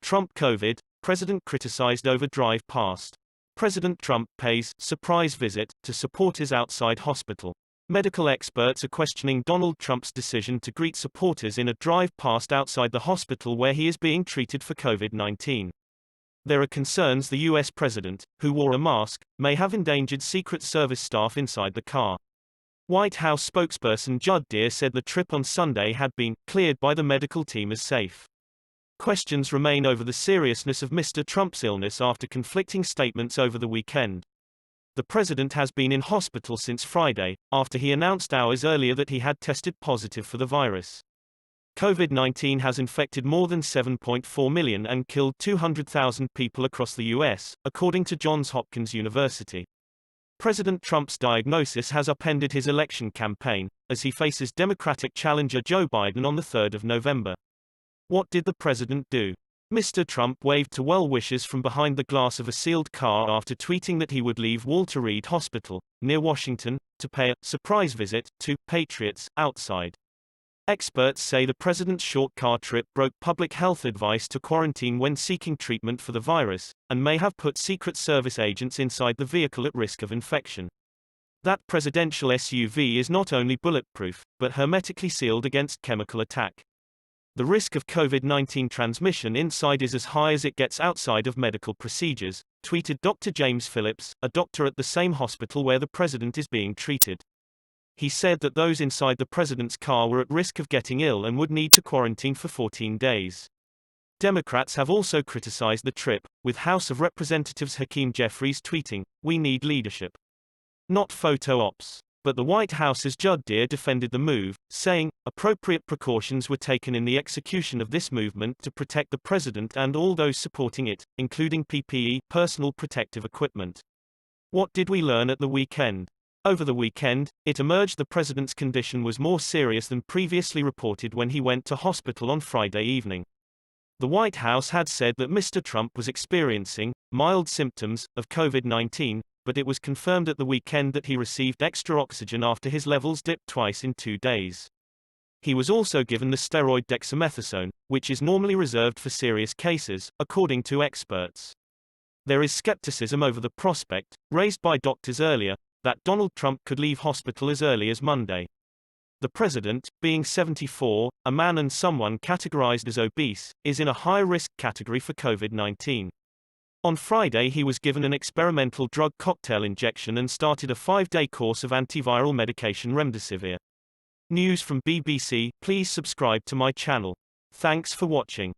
Trump COVID, President criticized over drive past. President Trump pays surprise visit to supporters outside hospital. Medical experts are questioning Donald Trump's decision to greet supporters in a drive past outside the hospital where he is being treated for COVID-19. There are concerns the U.S. president, who wore a mask, may have endangered Secret Service staff inside the car. White House spokesperson Judd Deere said the trip on Sunday had been cleared by the medical team as safe. Questions remain over the seriousness of Mr. Trump's illness after conflicting statements over the weekend. The president has been in hospital since Friday, after he announced hours earlier that he had tested positive for the virus. COVID-19 has infected more than 7.4 million and killed 200,000 people across the U.S., according to Johns Hopkins University. President Trump's diagnosis has upended his election campaign, as he faces Democratic challenger Joe Biden on the 3rd of November. What did the president do? Mr. Trump waved to well-wishers from behind the glass of a sealed car after tweeting that he would leave Walter Reed Hospital, near Washington, to pay a surprise visit to patriots outside. Experts say the president's short car trip broke public health advice to quarantine when seeking treatment for the virus, and may have put Secret Service agents inside the vehicle at risk of infection. That presidential SUV is not only bulletproof, but hermetically sealed against chemical attack. The risk of COVID-19 transmission inside is as high as it gets outside of medical procedures, tweeted Dr. James Phillips, a doctor at the same hospital where the president is being treated. He said that those inside the president's car were at risk of getting ill and would need to quarantine for 14 days. Democrats have also criticized the trip, with House of Representatives Hakeem Jeffries tweeting, "We need leadership. Not photo ops." But the White House's Judd Deere defended the move, saying, appropriate precautions were taken in the execution of this movement to protect the president and all those supporting it, including PPE, personal protective equipment. What did we learn at the weekend? Over the weekend, it emerged the president's condition was more serious than previously reported when he went to hospital on Friday evening. The White House had said that Mr. Trump was experiencing mild symptoms of COVID-19, but it was confirmed at the weekend that he received extra oxygen after his levels dipped twice in 2 days. He was also given the steroid dexamethasone, which is normally reserved for serious cases, according to experts. There is skepticism over the prospect, raised by doctors earlier, that Donald Trump could leave hospital as early as Monday. The president, being 74, a man and someone categorized as obese, is in a high-risk category for COVID-19. On Friday he was given an experimental drug cocktail injection and started a 5-day course of antiviral medication remdesivir. News from BBC, please subscribe to my channel. Thanks for watching.